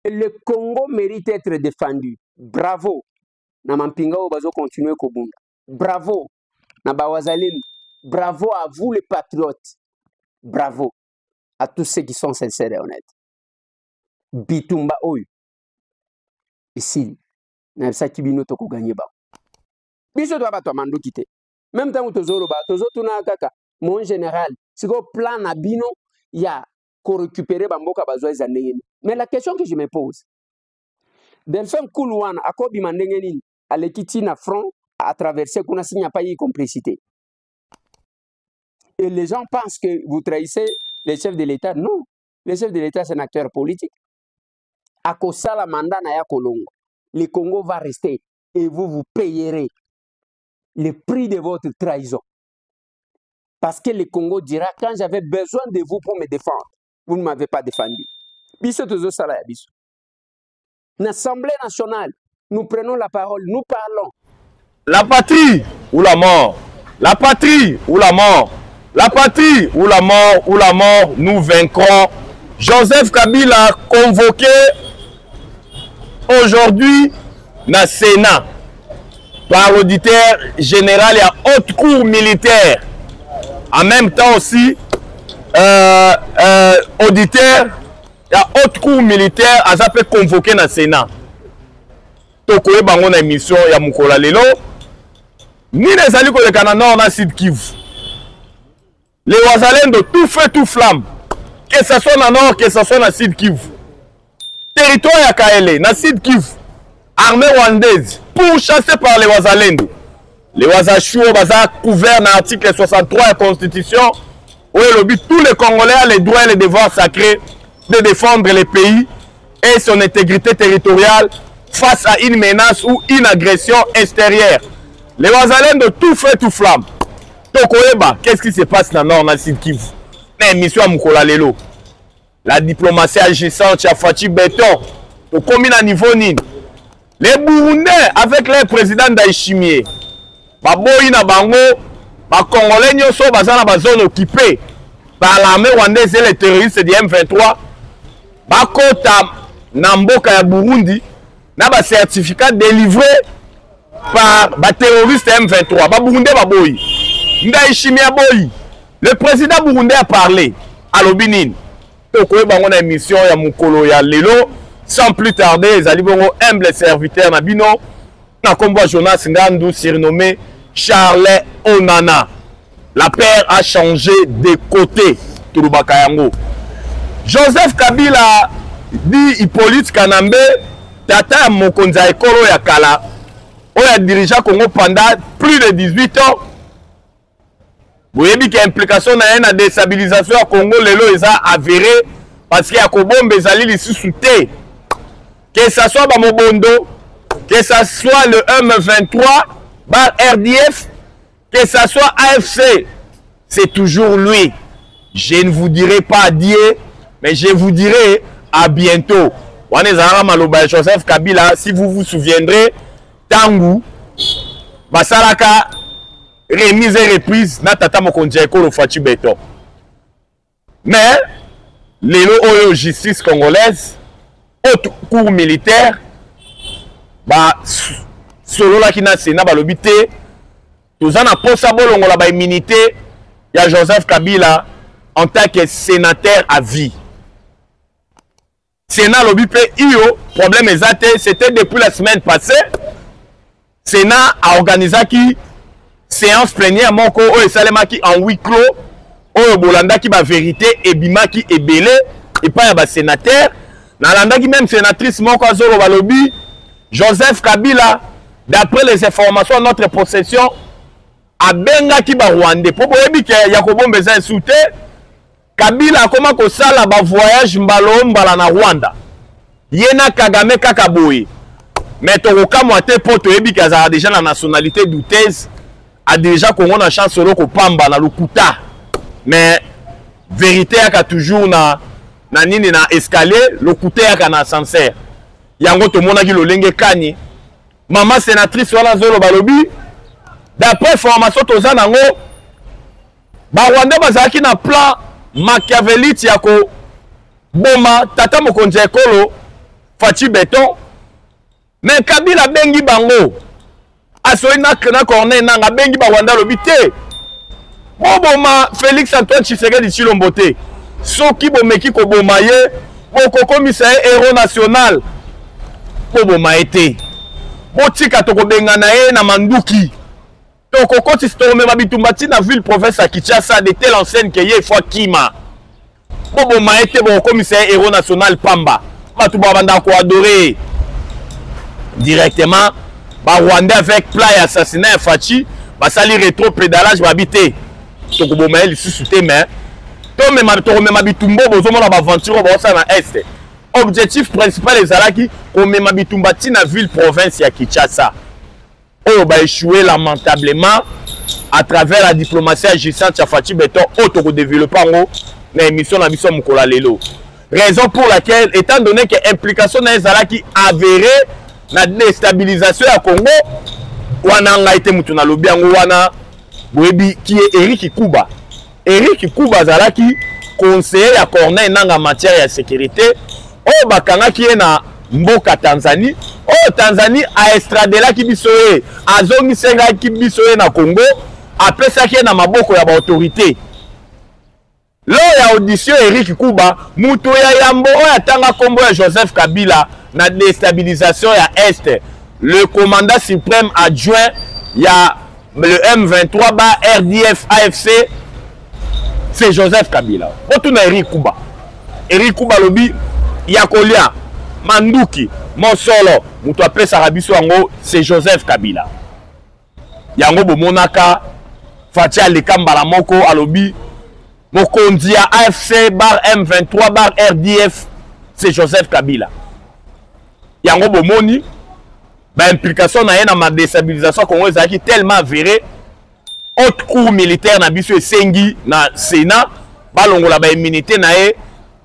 Le Congo mérite d'être défendu. Bravo. Na mampinga o bazo continuer kobunda. Bravo. Na bawazalin. Bravo à vous les patriotes. Bravo à tous ceux qui sont sincères et honnêtes. Bitumba oyo. Ici, na ça qui bino to ko gagner ba. Biso to ba to mandu kité. Même temps to zolo ba to zotuna kaka. Mon général, si go plan na bino ya ko récupérer bamboka bazwa za ndengeni. Mais la question que je me pose, Delphin Koulouane a kobi mandengeni à l'équiti na front à traverser qu'on a signé pas y complicité. Et les gens pensent que vous trahissez les chefs de l'État. Non, le chef de l'État c'est un acteur politique. À cause ça la mandat na ya Kolongo, le Congo va rester et vous payerez le prix de votre trahison. Parce que le Congo dira quand j'avais besoin de vous pour me défendre, vous ne m'avez pas défendu. L'Assemblée nationale, nous prenons la parole, nous parlons. La patrie ou la mort. La patrie ou la mort. La patrie ou la mort, nous vaincrons. Joseph Kabila a convoqué aujourd'hui dans le Sénat par l'auditeur général et à haute cour militaire. En même temps aussi, auditeur et à haute cour militaire a fait convoquer dans le Sénat. Tokoye bango na émission ya Mukola lelo. Ni les alliés de Canada on a Sud Kivu. Les Wazalendo de tout feu, tout flamme. Que ce soit dans le nord, que ce soit dans le Sud Kivu. Territoire ya Kaele, dans le Sud Kivu. Armée rwandaise, pourchassée par les Wazalendo. Les Wazachou, baza couvert dans l'article 63 de la Constitution, où il dit tous les Congolais ont les droits et les devoirs sacrés de défendre le pays et son intégrité territoriale face à une menace ou une agression extérieure. Les Wazalendo de tout feu, tout flamme. Tokoeba, qu'est-ce qui se passe dans le nord, dans le Sud Kivu? Mission à Mukola lelo. La diplomatie agissante, Fachi Béton, au commune à niveau Nine. Les Burundais, avec leur président Ndayishimiye, Baboyi na bango, ba Congolais nyoso baza na ba zone occupée par l'armée rwandaise et les terroristes du M23. Bakota na mboka ya Burundi na ba certificat délivré par ba terroristes M23. Ba Burundais baboyi. Ndayishimiye boyi. Le président burundais a parlé à l'Obinine. Tokoye bango na émission ya Mukolo ya lelo. Sans plus tarder, les alibongo humble serviteurs na bino na kombo Jonas Ngandu surnommé Charles Onana. La paire a changé de côté. Turubakayango. Joseph Kabila dit Hippolyte Kanambe tata mokonza ekolo ya kala. Oya dirigea Congo pendant plus de 18 ans. Vous voyez qu'il y a implication dans la déstabilisation à Congo, lelo est avéré parce qu'il y a Kobombe Zali ici sous thé. Que ce soit Bamobondo, que ce soit le M23, Bar RDF, que ce soit AFC, c'est toujours lui. Je ne vous dirai pas adieu, mais je vous dirai à bientôt. Joseph Kabila, si vous vous souviendrez, Tangu, Basalaka, remise et reprise na tata mokonzi ekolo Fachi Béton. Mais lelo oyo justice congolaise haute cour militaire ba solo la kina Sénat balobi te tozana posa bolongola ba immunité ya Joseph Kabila en tant que sénateur à vie. Sénat lobi pe io problème exact c'était depuis la semaine passée. Sénat a organisé qui séance plénière moko o esalemaki en huis clos o bolanda ki ba vérité et bimaki ebele et pas ya ba sénateur na landa ki même sénatrice moko azolo balobi Joseph Kabila d'après les informations de notre possession a benga ki ba Rwandais po boyebi ke Yakobo Mbeza soute Kabila akoma ko sala ba voyage mbalo mbala na Rwanda yena Kagame kaka boye mais to ko moite poto yebi kaza déjà la nationalité douteuse a déjà qu'on a chance solo ko pamba na lukuta mais vérité a toujours na nini na escalier lukuta ya na ascenseur yango to mona ki lolenge kani maman sénatrice wala zolo balobi d'après formation toza nango ba Rwanda bazaki na plan machiavélique ya ko boma tata mokonzi ekolo Fachi Beton. Mais Kabila bengi bango. Asoyi na corner nanga bengi ba Rwanda lobité. Boboma Félix Antoine Tshisekedi Tshilombo te. Soki bomeki ko boma ye, boko komisa héros national. Boboma été. Botika to ko bengana ye na manduki. To ko koti stome mabitumba na ville province à Kinshasa de telle enseigne que ye fois Kima. Boboma été boko komisa héros national Pamba. Batu banda ko adorer. Directement, ba Rwanda avec plat et assassinat Fachi, ba sali rétro pédalage babité. To ko boma li susute mais to même bitumbo bozomona ba aventure ba sa na est. Objectif principal ezalaki ko mema bitumba tina ville province ya Kinshasa. Oh ba échoué lamentablement à travers la diplomatie agissante ya Fachi Beton auto ko développer ngo na émission na biso mukola lelo. Raison pour laquelle étant donné que implication na ezalaki avérée la déstabilisation à Congo, wana nga été mutu na lobi yango wana boyebi qui est Eric Kuba. Eric Kuba zalaki conseiller à Corneille nanga matière de sécurité. Oh bakanga qui est na mboka Tanzanie. Oh Tanzanie a estradela ki bisoye, azongi senga ki bisoye na Congo, après ça qui est na maboko ya ba autorité. Lors ya audition Eric Kuba, mutu ya yambo oya tanga kombo ya Joseph Kabila na déstabilisation ya Est. Le commandant suprême adjoint ya le M23 ba RDF AFC, c'est Joseph Kabila. Otuna Eric Kuba. Eric Kuba lobi yakolia manduki mosolo mutu apesa rabiso yango c'est Joseph Kabila. Yango bomonaka Fatia Lekambala moko alobi mokonzi ya AFC bar M23 bar RDF c'est Joseph Kabila. Yango bomoni ba implication na na ma déstabilisation congolaise qui tellement avérée. Haute cour militaire na biso esengi na Sénat balongola ba immunité na ye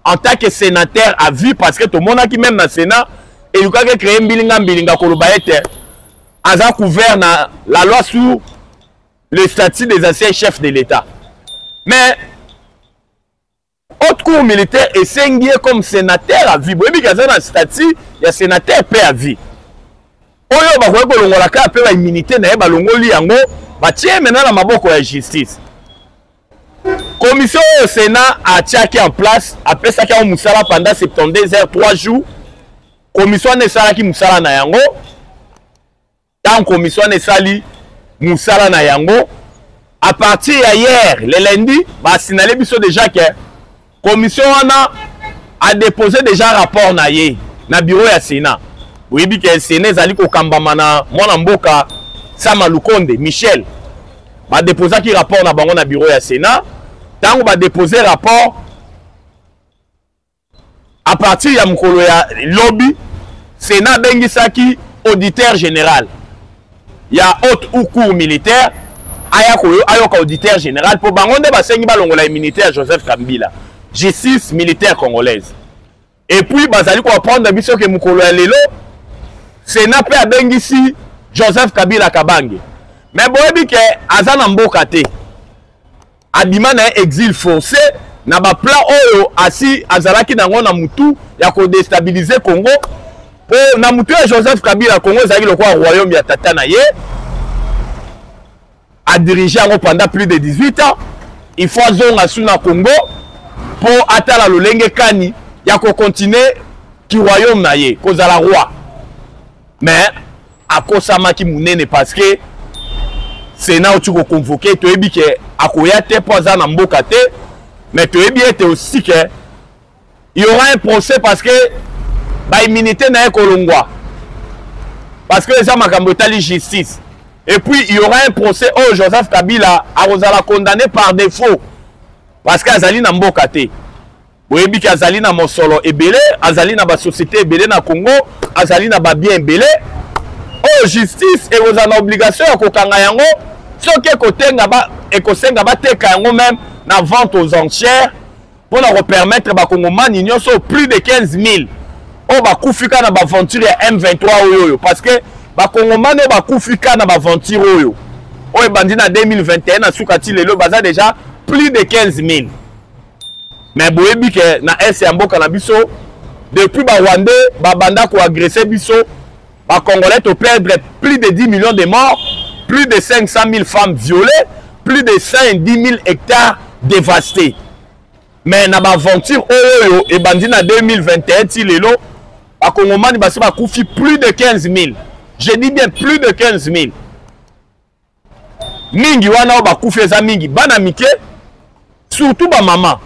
en tant que sénateur à vie parce que tout le monde qui même na Sénat et il a créé mbilinga koloba ete aza couvert na la loi sur le statut des anciens chefs de l'État. Mais haute cour militaire esengi comme sénateur à vie. Boyebi kaza na statut ya sénateur paix à vie. Oyo ba ko longola ka pe ba immunité na ye balongoli yango ba tie maintenant na maboko ya justice. Commission au Sénat a tchaki en place après ça qui a musala pendant 72 heures 3 jours. Commission ne sala ki musala na yango. Tant commission ne sali musala na yango à partir hier le lundi ba signaler biso déjà que commission a déposé déjà rapport na ye na bureau ya Sénat. Oui, bi que Sénat zali ko kambama na mwana mboka Sama Lukonde Michel ba déposer ki rapport na bango na bureau ya Sénat. Tant va déposer rapport à partir ya mukolo ya lobby Sénat bengisaki auditeur général ya haute ou cour militaire ayoka auditeur général pour bango nde basengi balongola immunité Joseph Kabila justice militaire congolaise et puis bazali ko prendre biso ke mukolo ya lelo Sénat pe abengisi Joseph Kabila Kabange mais boyebi ke azana mboka te abima na exil forcé na ba plan oyo asi azalaki nango na mutu ya ko déstabiliser Congo po na mutu ya Joseph Kabila Congo ezali lokwa royaume ya tata na ye a dirigé pendant plus de 18 ans il faut zonga suna Congo pour atala lolenge kani ya ko continuer ki royaume na ye kozala roi mais akosama ki munene parce que Sénat ou tu ko convoqué to ebi ke akoya te poza na mboka te mais to ebi ete aussi que il y aura un procès parce que ba immunité na ekolongwa parce que les gens makambo tali justice et puis il y aura un procès oh Joseph Kabila a condamné par défaut parce que azali na mboka te boyebi ke azali na mosolo ebele azali na ba société ebele na Congo azali na ba bien ebele oh justice et vous en obligation ya kokanga yango soki ekotenga ba ekosenga bateka yango même na vente aux enchères pour leur permettre ba kongomani nyonso plus de 15 000 oh ba kufika na ba aventure ya M23 oyo parce que ba kongomani ba kufika na ba aventure oyo oh bandi na 2021 na sukati lelo baza déjà plus de 15 000 mais boyebi ke na S ya mboka na biso depuis Rwandais, Babanda ko agressé biso, ba Congolais to perdre plus de 10 millions de morts, plus de 500 000 femmes violées, plus de 110 000 hectares dévastés. Mais na ba aventure oyo et bandi na 2021 ti lelo, ba Congomani basi ba koufi plus de 15 000. Je dis bien plus de 15 000. Mingi wana ba koufi eza mingi, bana mike, surtout ba maman.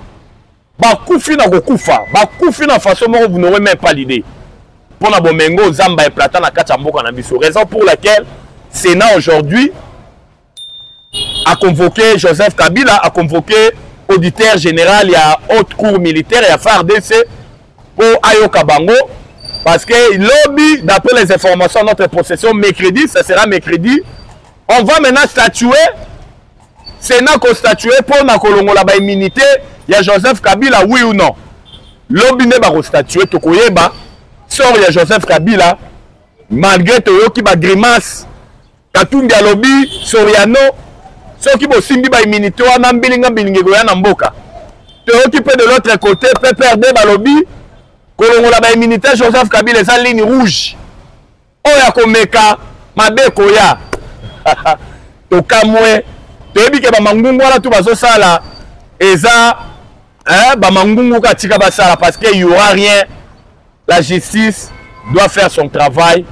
Ba koufi na kokufa, ba koufi na façon moko vous n'aurez même pas l'idée. Pour na bomengo zamba et plata na kati mboka na biso. Raison pour laquelle Sénat aujourd'hui a convoqué Joseph Kabila, a convoqué auditeur général, il y a haute cour militaire, il y a FARDC pour Ayoka Bango. Parce que lobby, d'après les informations de notre possession, mercredi, ça sera mercredi, on va maintenant statuer, Sénat qu'on statuer pour na kolongo la ba immunité, il y a Joseph Kabila, oui ou non. Lobby ne ba statuer, tokoyeba, sort il y a Joseph Kabila, malgré toyoki ba grimace, Katumbi a lobby, Soriano, ceux qui vont simbi ba immunité, wana mbilinga bilingi goya na mboka. Toyoki pe de l'autre côté, PPRD ba lobby, kolongo la ba immunité, Joseph Kabila eza ligne rouge. Oya komeka, mabe koya. Tokamwe, toyebi ke ba mangungu wana tu bazo sala, eza, ba mangungu katika basala, parce qu'il y aura rien. La justice doit faire son travail.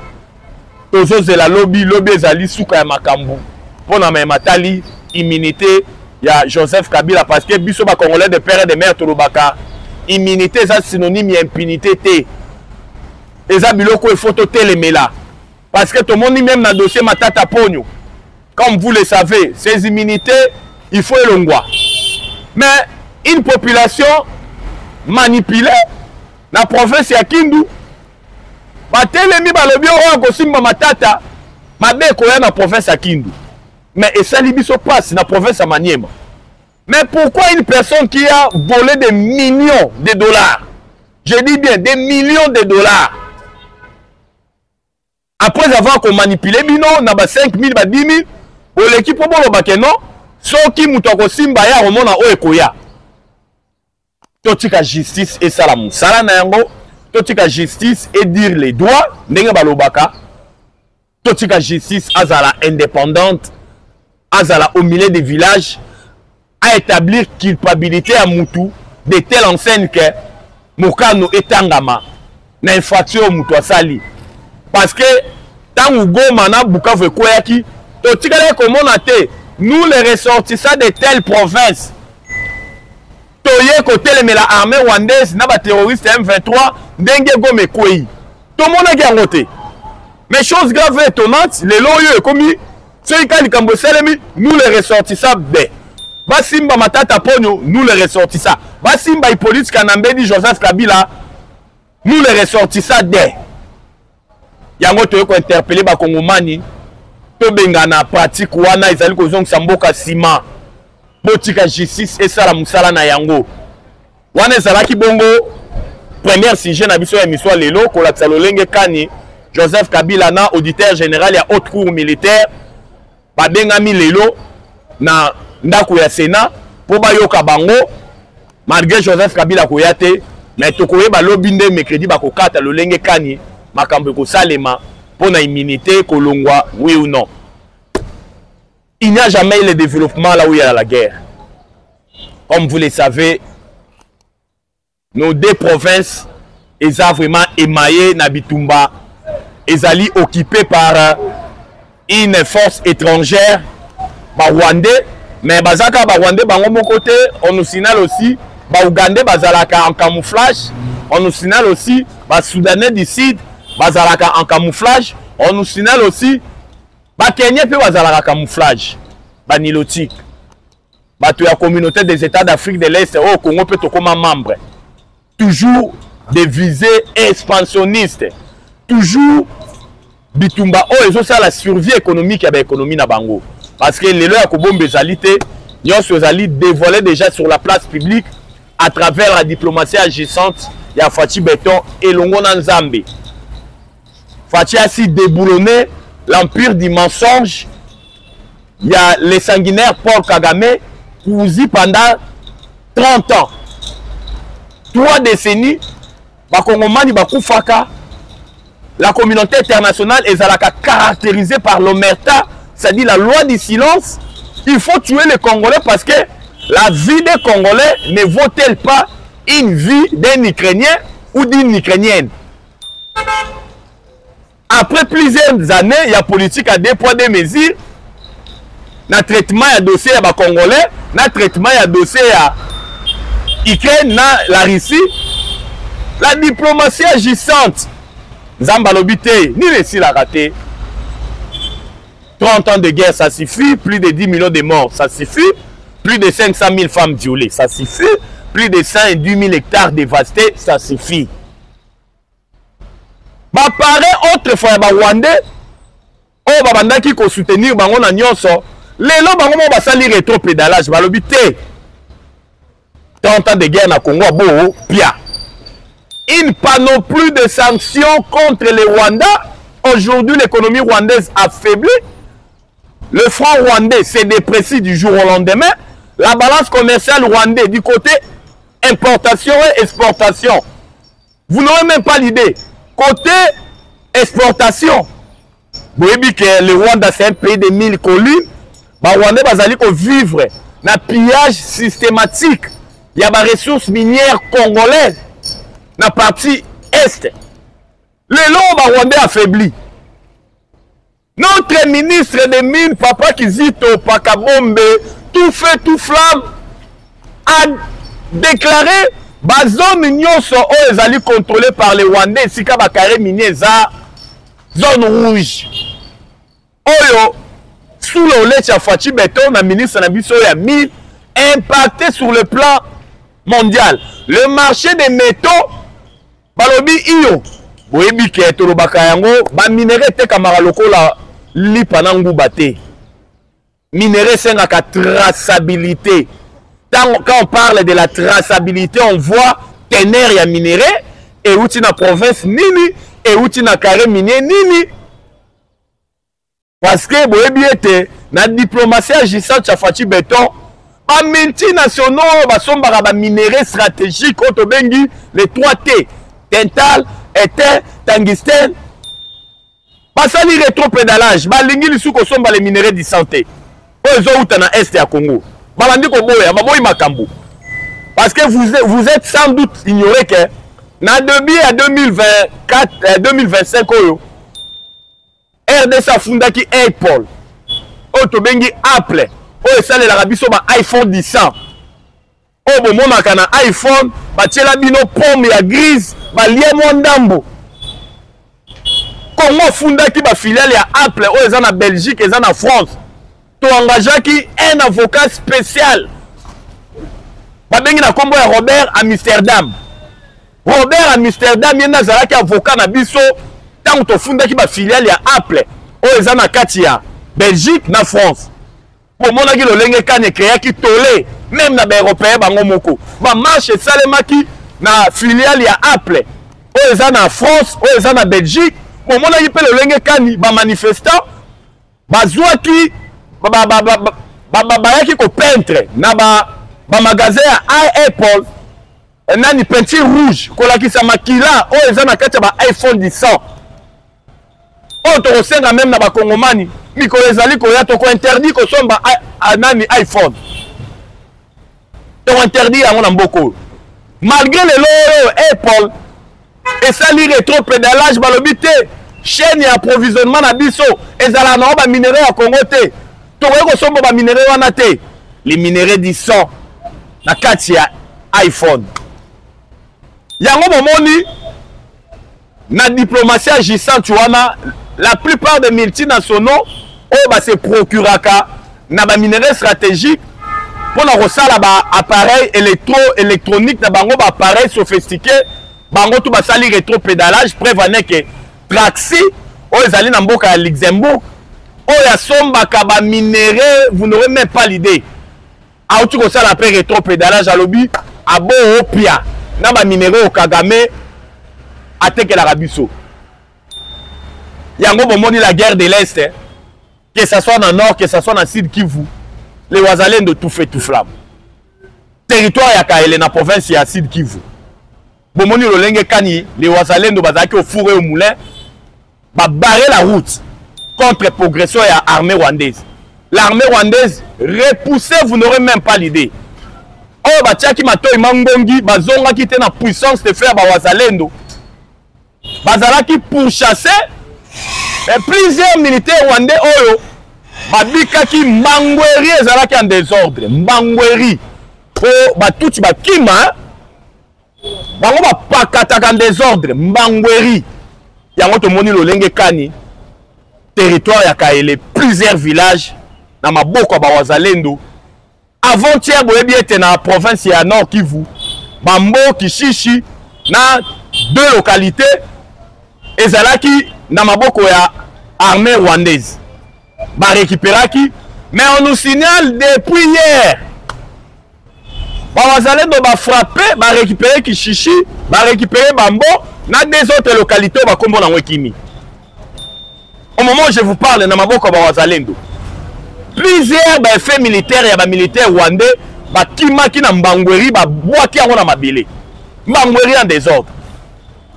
Tozo de la lobby ezali suka ya makambu. Pona ma matali immunité ya Joseph Kabila parce que biso ba Congolais de père et de mère tolobaka. Immunité ça synonyme ya impunité te. Eza biloko e photo telemela. Parce que tout le monde même na dossier Matata Ponyo. Comme vous le savez, ces immunités, il faut elongwa. Mais une population manipulée na province ya Kindu batelemi balobi oyo kosimba matata mabe koya na province ya Kindu. Mais esali biso passe na province ya Maniema. Mais pourquoi une personne qui a volé des millions de dollars, je dis bien des millions de dollars, après avoir manipulé bino na ba 5 000 ba 10 000 o l'équipe pour bolobake non soki muto kosimba ya romona oyo koya totika justice et salam sala na yango totika justice et dire les droits ndenge balobaka totika justice azala indépendante azala au milieu des villages à établir culpabilité à mutu de telle enseigne que mokano etangama na infraction mutu asali parce que tant Goma na Bukavu koyaki totika le komona te nous les ressortissants de telle province toye côté les la armée rwandaise na ba terroriste M23 ndenge gome kwei to mona ki angote mais chose grave et étonnante les loyo komi ceux qui likambo selemi nous les ressortissants de basimba matata ponyo nous les ressortissants basimba Hippolyte Kanambedi Joseph Kabila nous les ressortissants de yango toye ko interpeller ba kongomani to bengana pratique wana ezali ko zongisa mboka sima botika justice et sala musala na yango wana ezalaki bongo première sujet na biso ya miswa lelo kolakisa lolenge kani Joseph Kabila na auditeur général ya haute cour militaire babengami lelo na ndako ya Sénat po bayoka bango malgré Joseph Kabila koya te mais tokoyeba lobi nde mercredi bakokata lolenge kani makambo kosalema pour na immunité kolongwa oui ou non. Il n'y a jamais eu le développement là où il y a la guerre. Comme vous le savez, nos deux provinces, elles sont vraiment émaillées na Bitumba, elles sont occupées par une force étrangère, par Rwandais, mais bazaka ba Rwandais bango mon côté, on nous signale aussi, ba Ougandais bazalaka en camouflage, on nous signale aussi, ba Soudanais du Sud bazalaka en camouflage, on nous signale aussi ba Kenya pe bazalaka camouflage ba nilotique ba to ya communauté des États d'Afrique de l'Est au Congo peut to comme membre toujours des visées expansionnistes toujours bitumba o ezo ça la survie économique ya ba économie na bango parce que les lois ko bombe zalité nyonso zali dévoilé déjà sur la place publique à travers la diplomatie agissante ya Fachi Beton et Longo na Nzambe Fachi a si déboulonné l'empire du mensonge. Il y a les sanguinaires Paul Kagame cousu pendant 30 ans. 3 décennies, bakongomani bakufaka, la communauté internationale est caractérisée par l'omerta, c'est-à-dire la loi du silence. Il faut tuer les Congolais parce que la vie des Congolais ne vaut-elle pas une vie d'un Ukrainien ou d'une Ukrainienne? Après plusieurs années, il y a politique à deux poids, deux mesures. Na traitement ya dossier ya Congolais, na traitement ya dossier ya Ukraine, na la Russie. La diplomatie agissante. Zamba lobité, ni les s'il a raté. 30 ans de guerre, ça suffit. Plus de 10 millions de morts, ça suffit. Plus de 500 000 femmes violées, ça suffit. Plus de 110 000 hectares dévastés, ça suffit. Bah, pareil, autrefois, bah, Rwandais, oh, bah, banda qui ko soutenir, bah, on a nyonso. Les lots, bah, on va salir rétro-pédalage, bah, l'obité. 30 ans de guerre, na Congo, bon, pia. Une panoplie de sanctions contre les Rwandais. Aujourd'hui, l'économie rwandaise affaiblie. Le franc rwandais s'est déprécié du jour au lendemain. La balance commerciale rwandaise du côté importation et exportation. Vous n'aurez même pas l'idée. Côté exportation, vous voyez que le Rwanda c'est un pays de 1000 collines. Les Rwandais vont vivre dans un pillage systématique. Il y a des ressources minières congolaises dans la partie est. Les lots Rwandais affaiblis. Notre ministre des Mines, Papa Kizito Pakabombe, tout feu, tout flamme, a déclaré que zone nyonso oyo ezali contrôlée par les Rwandais, sika bakare minier za zone rouge. Oyo sous le lait ya Fachi Beton, na ministre na biso ya mine, impacté sur le plan mondial. Le marché des métaux, balobi iyo, boyebi ke tolobaka yango, ba minerai te kamara lokola lipa na nguba te. Minerai sengaka traçabilité. Quand on parle de la traçabilité, on voit ténère ya minerai et où na province nini et où na carré minier nini. Parce que boyebi ete na diplomatie agissante ya Fachi Beton, ba multinationaux basombaka ba minerai stratégique oto bengi les 3T, Tintal, éther, tungstène. Basali rétro-pédalage, balingi lisu ko somba les minerais de santé. Ozo uta na est ya Congo. Babandi ko boya, baboyi makambo. Parce que vous êtes sans doute ignoré que na début à 2024 2025 oyo RDC fundaki Apple. Oto bengi Apple. Oyo sale la biso ba iPhone 10. Oyo bomonaka na iPhone, batiela bino pomme ya grise, balie mondambo. Comment fundaki ba filiale ya Apple oyo eza na Belgique, eza na France. To engagaki un avocat spécial. Babengi na kombo ya Robert Amsterdam. Robert Amsterdam yena zalaki avocat na biso tango to fundaki ba filiale ya Apple oyo eza na kati ya Belgique na France. Pomonaki lolenge kane créaki tolé même na ba européen bango moko. Ba marche salemaki na filiale ya Apple oyo eza na France, oyo eza na Belgique. Pomonaki pe lolenge kani ba manifestant bazwaki bayaki ko peintre na ba magasin ya Apple nani peinture rouge kolakisa makila oyo eza na kati ya ba iPhone 10. Oyo tokosenga même na bakongomani mikolo ezali koya toko interdit kosomba nani iPhone. Toko interdit yango na mboko. Malgré le loyo Apple esali rétro-pédalage balobi te chaîne ya approvisionnement na biso ezala na ba minerai ya Congo te. Tokoki kosomba ba minerai wana te. Les minerais du sang na kati ya iPhone. Yango bomoni na diplomatie agissante wana la plupart des multinationaux se procuraka na ba minerais stratégiques pour na kosala ba appareil électronique na bango ba appareil sophistiqué bango tout basali rétro-pédalage prévane que Traxi oyo ezali na mboka ya Luxembourg oyo asombaka ba minerais vous n'aurez même pas l'idée. Auti kosala après rétro-pédalage alobi abo opia na ba minerais au Kagame atekelaka biso. Yango bomoni la guerre de l'Est, que ce soit dans le nord, que ce soit dans le sud Kivu, les Wazalènes de tout fait tout flamme. Territoire ya Kaele na province ya sud Kivu. bomoni lolenge kani les wazalendo bazaki au four et au moulin ba barrer la route contre progression et armée rwandaise. L'armée rwandaise repoussée, vous n'aurez même pas l'idée. Oh batiaki matoi mangongi bazonga ki te na puissance de faire ba wazalendo. Bazalaki pour chasser et plusieurs militaires rwandais oyo babikaki mbangweri ezalaki en désordre. Mbangweri po batuti bakima bango bapakataka en désordre. Mbangweri yango tomoni lolenge kani territoire ya Kaele plusieurs villages na maboko ba wazalendo. Avant-hier boyebi ete na province ya Nord Kivu Bambo Kishishi na deux localités ezalaki na maboko ya armée rwandaise ba récupéraki, mais on nous signale depuis hier ba wazalendo ba frappé ba récupérer Kishishi ba récupérer Bambo na des autres localités ba kombo na Wekimi. Au moment où je vous parle na maboko ba wazalendo plusieurs faits militaires et militaires rwandais bakimaki na mbangweri babwaki yango na mabele. Mbangweri en désordre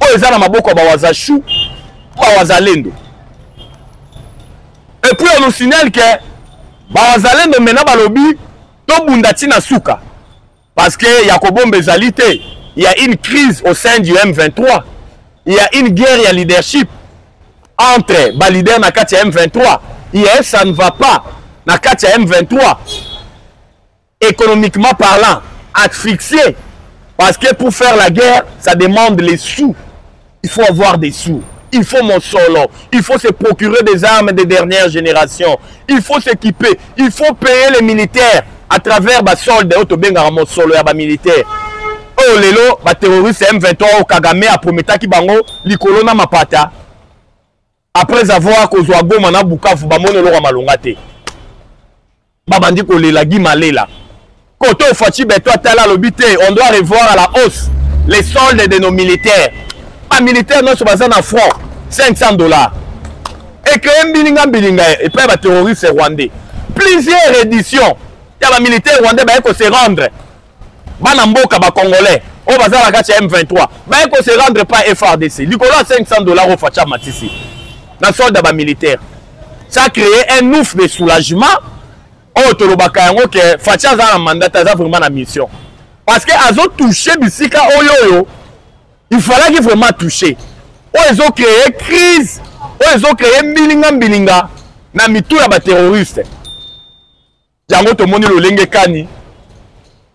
oyo eza na maboko ba wazashu ba wazalendo. Et puis on nous signale que ba wazalendo mena balobi to bunda tina suka parce que yakobombe ezali te. Il y a une crise au sein du M23. Il y a une guerre et un leadership entre ba leader na kati ya M23. Hier ça ne va pas. Na kati ya M23, économiquement parlant, asphyxié. Parce que pour faire la guerre, ça demande les sous. Il faut avoir des sous. Il faut mon solo. Il faut se procurer des armes de dernière génération. Il faut s'équiper. Il faut payer les militaires à travers ma solde autobenga mon solo ya ba militaire. Oh lelo, ba terroriste M23 au Kagame a prometaki bango likolo na mapata. Après avoir kozwa Goma na Bukavu ba monelo wa malongate. Babandi kolela gimalela koto fachi beto atala lobité, on doit revoir à la hausse les soldes de nos militaires. Les militaires non se basent en francs $500 et que mbilinga et puis les terroristes rwandais plusieurs éditions il y a les militaires rwandais ba ko se rendre bana mboka ba congolais au bazar la kati M23 ba ko se rendre pas FRDC likolo $500 au facha matisi na soldat ba militaire. Ça a créé un ouf de soulagement. Oh, tolobaka yango ke Facha za na mandat za vraiment na mission. Parce que azo touché bisika oyoyo, il fallait qu'il vraiment toucher. Oh, ils ont créé crise. Oh, ils ont créé mbilinga na mitu ya ba terroriste. Yango to moni lolenge kani.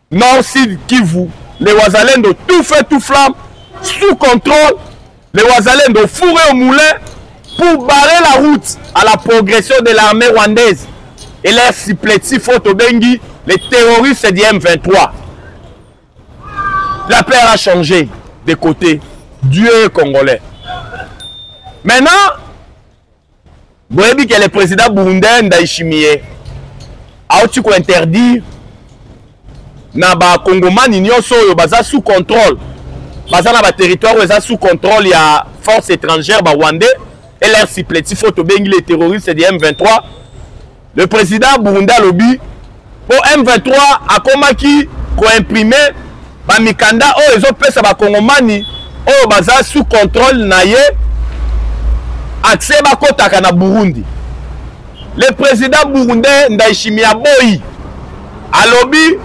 Nord Sud Kivu, les wazalendo tout fait tout flamme sous contrôle. Les wazalendo fourré au moulin pour barrer la route à la progression de l'armée rwandaise. Et leur supplétif Fotobengi, les terroristes du M23. La paix a changé de côté. Dieu est congolais. Maintenant, vous voyez que le président burundais Ndayishimiye a interdit na ba Congomani nyonso oyo baza sous contrôle. Baza na ba territoire oyo sous contrôle ya force étrangère ba Rwandais et leur supplétif Fotobengi les terroristes du M23. Le président Burundi Lobi pour M23 a komaki ko imprimer ba mikanda o ezo pesa ba Kongomani o baza sous contrôle na ye accès ba kotaka na Burundi. Le président burundais Ndayishimiye Boyi alobi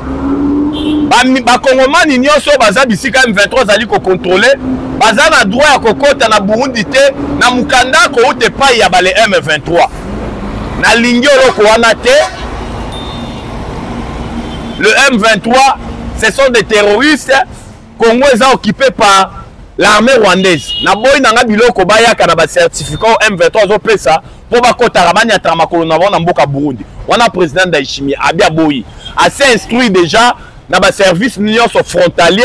ba Kongomani nyonso baza bisika M23 zali ko contrôler baza na droit ya kokota na Burundi te na mukanda ko ute pa ya bale M23. Na lingi oloko wana te. Le M23, ce sont des terroristes congolais occupés par l'armée rwandaise. Na boy nanga biloko bayaka na ba certificat M23 zo pesa pour ba kota rabani atama kolona na mboka Burundi. Wana président Ndayishimiye abia boyi assez instruit déjà na ba service union frontalier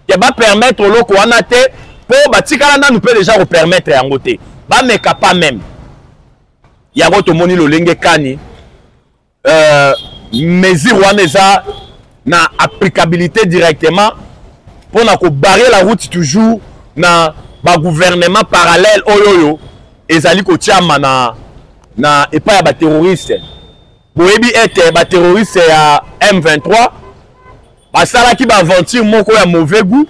qui va permettre oloko wana te pour ba tikala na nous peut déjà repermettre yango te. Ba meka pas même. Yango to moni lolenge kani mesure wana eza na applicabilité directement pour na ko barrer la route toujours na ba gouvernement parallèle oyoyo ezali ko tiama na epa ya ba terroriste boyebi ete ba terroriste ya M23 basala ki ba aventure moko ya mauvais goût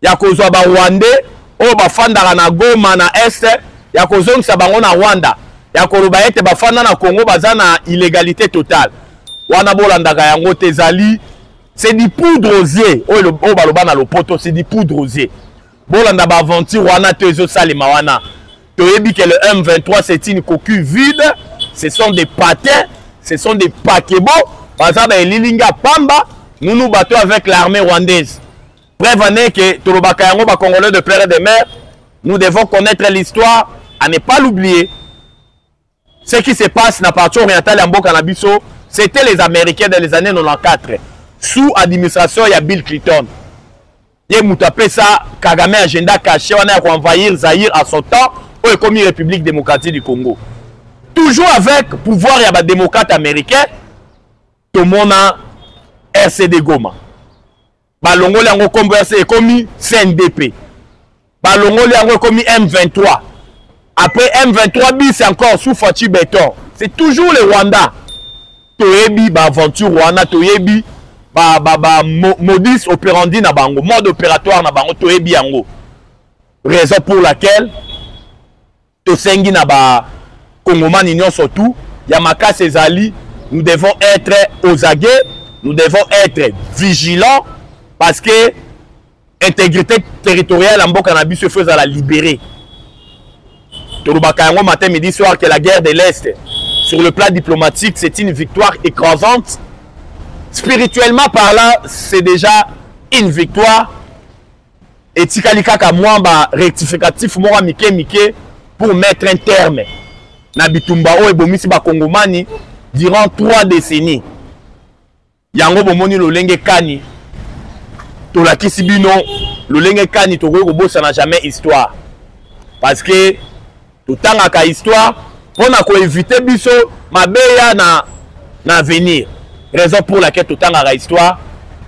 ya kozwa ba Rwandais oyo bafandaka na Goma na Est ya kozongisa bango na Rwanda ya koloba ete bafanda na Congo baza na illégalité totale wana bolandaka yango tezali c'est du poudre rosier oyo baloba na lopoto c'est du poudre rosier bolanda ba aventure wana to ezosalema wana toyebi que le M23 c'est une coquille vide, ce sont des patins, ce sont des paquebots. Par exemple, Lilinga Pamba, nous nous battons avec l'armée rwandaise. Prévenez que Tolobaka Yango, Congolais de plein de mer, nous devons connaître l'histoire, à ne pas l'oublier. Ce qui se passe dans la partie orientale en Bokanabiso, c'était les Américains dans les années 94, sous administration de Bill Clinton. Il y a ça, Kagame agenda caché, on a envahir Zaïre à son temps. Comme République démocratique du Congo. Toujours avec pouvoir, il y a des démocrates américains. Tout le monde a RCD Goma. Balongo liango comme RCD comme CNDP. Balongo liango comme M23. Après M23 bis c'est encore sous Fachi Béton. C'est toujours le Rwanda. Toyebi ba aventure Rwanda toyebi ba modus operandi na bango, mode opératoire na bango toyebi yango. Raison pour laquelle Tosengi na ba Congoman Union surtout, Yamaka Césali, nous devons être aux aguets, nous devons être vigilants parce que l'intégrité territoriale en Bokanabi se fait à la libérer. Tolobaka yango matin, midi, soir que la guerre de l'Est, sur le plan diplomatique, c'est une victoire écrasante. Spirituellement parlant, c'est déjà une victoire. Et Tikalika Kamwamba rectificatif, Mora Mike pour mettre un terme na bitumbao et bomisi ba Kongomani durant 3 décennies. Yango bomoni lolenge kani to la kisibino lolenge kani to go ça n'a jamais histoire parce que tout temps ka histoire on a ko éviter biso mabeya na avenir, raison pour laquelle tout temps ka histoire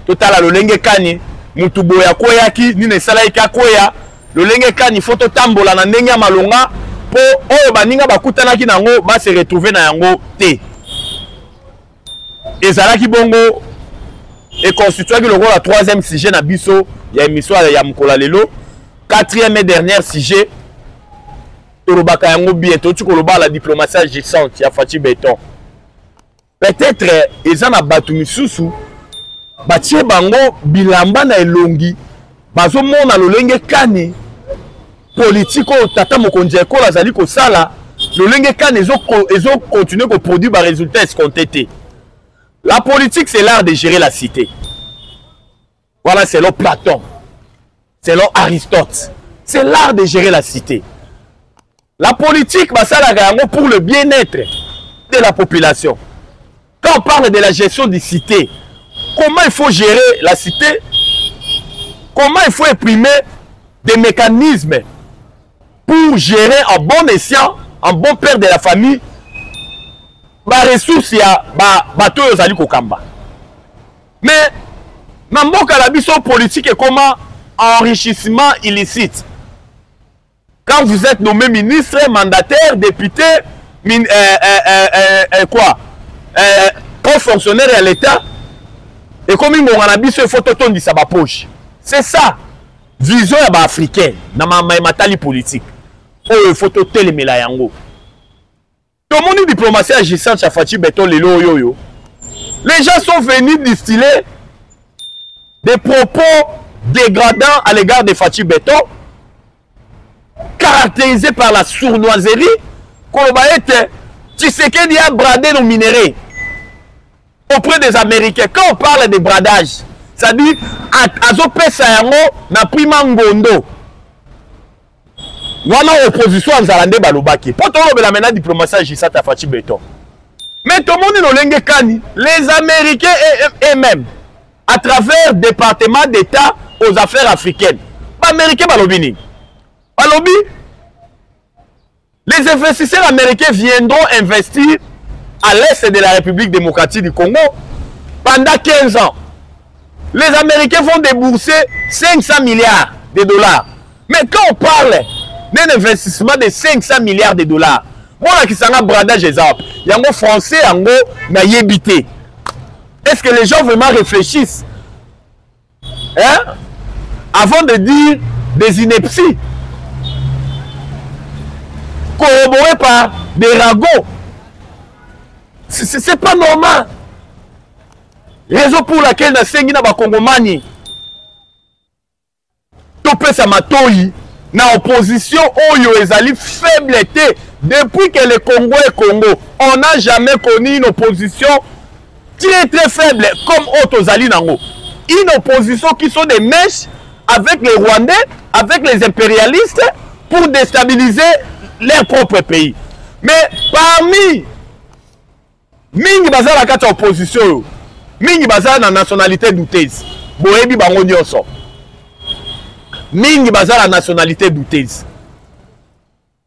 tout à la lolenge kani mutu boya koyaki ni ne sala ika koya lolenge kani photo tambola na ndenge malonga po oyo baninga bakutanaki nango ba se retrouver na yango te ezalaki bongo et constitué le rôle à 3e sujet na biso ya émission ya Mukola lelo 4e et dernier sujet tolobaka yango bientôt tu koloba la diplomatie agissante ya Fachi Béton peut-être eza na batu misusu batie bango bilamba na elongi bazo mona lolenge kani politique tata mokonzi ekola zali ko sala lolenge kani ezo continuer ko produire ba résultats escomptés. La politique c'est l'art de gérer la cité. Voilà, selon Platon, selon Aristote, c'est l'art de gérer la cité. La politique bah ça la pour le bien-être de la population. Quand on parle de la gestion des cités, comment il faut gérer la cité, comment il faut imprimer des mécanismes pour gérer en bon escient, en bon père de la famille, ba ressources ya bato yozali kokamba. Mais na mboka la biso politique et comment enrichissement illicite. Quand vous êtes nommé ministre, mandataire, député, fonctionnaire à l'État, et comme il m'a dit, il faut tout sa poche. C'est ça. Vision africaine, dans ma matali politique. Il faut tout le yango. Tout le monde diplomatie agissante à Fachi Béton lelo yo. Les gens sont venus distiller des propos dégradants à l'égard de Fachi Béton, caractérisés par la sournoiserie. Tshisekedi a bradé nos minéraux auprès des Américains. Quand on parle de bradage, ça dit Azope Sayango na prima ngondo. Wana opposition en Zalande balobaki. Pour tout le monde la diplomatie agissante à Fachi Béton. Mais tout le monde no lenge kani, les Américains eux-mêmes, à travers le département d'État aux affaires africaines. Les Américains balobini. Balobi, les investisseurs américains viendront investir à l'est de la République démocratique du Congo pendant 15 ans. Les Américains vont débourser 500 milliards de dollars. Mais quand on parle d'un investissement de 500 milliards de dollars, voilà qui s'en a bradage exemple. Il y a un français, il y a un yébité. Est-ce que les gens vraiment réfléchissent? Hein? avant de dire des inepties corroborées par des ragots. C'est pas normal. Raison pour laquelle na sengi na bakongomani topesa matoi na opposition oyo ezali faible te. Depuis que le Congo est Congo, on n'a jamais connu une opposition très faible comme Otozali Nango. Une opposition qui sont des mèches avec les Rwandais, avec les impérialistes pour déstabiliser leur propre pays. Mais parmi mingi bazala la kata opposition, mingi bazala na nationalité douteuse. Boyebi bango nyonso. Mingi bazala la nationalité douteuse.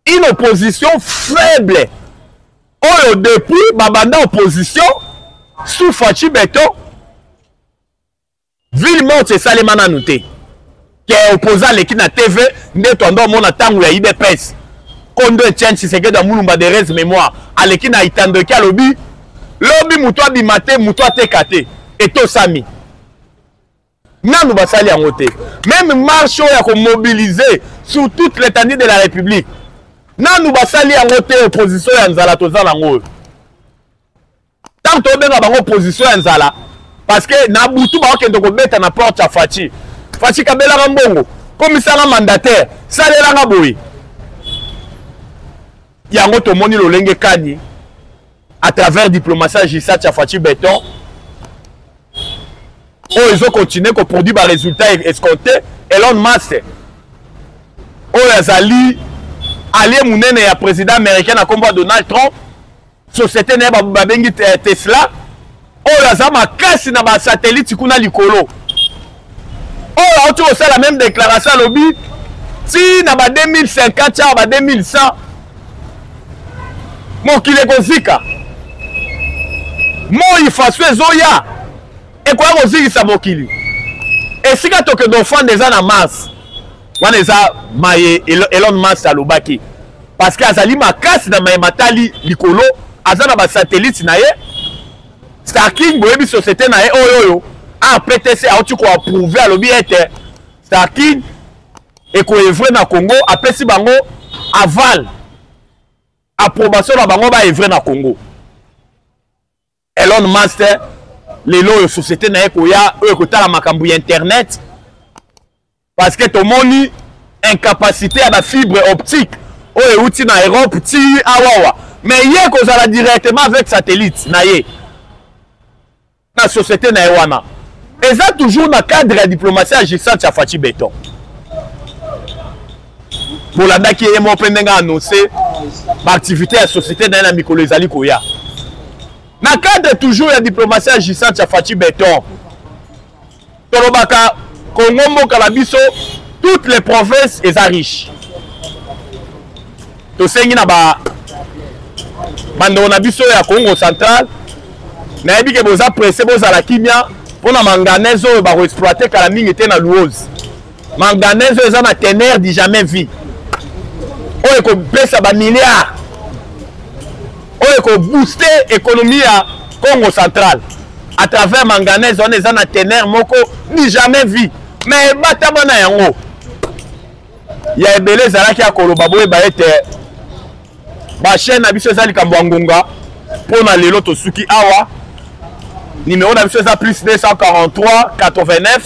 Une opposition faible. Oyo depuis babanda opposition sous Fachi Beton, ville morte c'est Salemana Nouté. Qui est opposant l'équipe na TV, ndetondo mona tangu ya IDPS. Kondo Etienne Tshisekedi da Mulumba de res mémoire. À l'équipe na itando ki alobi, lobi mutwa bimate, mutwa tekate. Et to sami. Nanu basali yango te. Même marche ya ko mobiliser sur toute l'étendue de la République. Nanu basali yango te opposition ya nzala toza nango. Tant to benga bango opposition ya nzala parce que na butu ba okende ko beta na porte ya Fachi. Fachi kabela ngambongo, commissaire mandataire, salela ngaboyi. Yango to moni lolenge kani à travers diplomatie Gisat ya Fachi Beton. Oh, ils ont continué à produire des résultats escomptés. Elon Musk. Oh, Yazali, allié mounene ya président américain à combat Donald Trump. Société ne babengi Tesla. Oh, Yazama kasi na ba satellite kuna likolo. Oh, là, tu as la même déclaration à lobby. Si na ba 2050 ya ba 2100. Mon kile kozika. Mo ifaswe zoya. Et quoi aussi ça mokili. Et si ka toke d'enfant déjà na Mars. Wana eza maye Elon Musk alobaki. Parce que azali makasi na maye matali likolo, azana ba satellite na ye. Starlink boyebi société na ye oyoyo. A PTC a tu ko approuver alobi ete Starlink et ko evre na Congo, apesi bango aval. Approbation na bango ba evre na Congo. Elon Musk les lois société na ekoya ekotala makambu internet parce que tout le monde incapacité à la fibre optique o outil na Europe ti awawa mais hier kozala directement avec satellite na ye na société na ewana et ça toujours dans cadre de diplomatie agissante ya Fachi Beton pour la daki ye mo pendenga annoncer l'activité à société na mikolo ezali koya. Na cadre toujours la diplomatie agissante ya Fachi Beton. Tolobaka Congo mboka la biso toutes les provinces eza riches. To sengi na ba bando na biso ya Congo central. Na yebi ke boza pressé boza la kimia pona manganèse oyo ba exploiter kala mingi te na Luoz. Manganèse eza na teneur di jamais vu. Oyo ko pesa ba milliards. On peut booster l'économie à Congo central à travers manganèse. On est en teneur moko ni jamais vu mais batamana yango ya ebele zalaki ya koloba boye ba ete ba chaîne na biso ezali kambo ngonga pona lelo to suki awa numéro na biso eza plus 243 89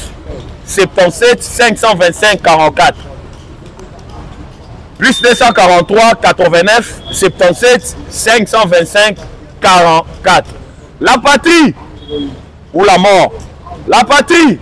77 525 44 plus 243 89 77 525 44. La patrie ou la mort? La patrie.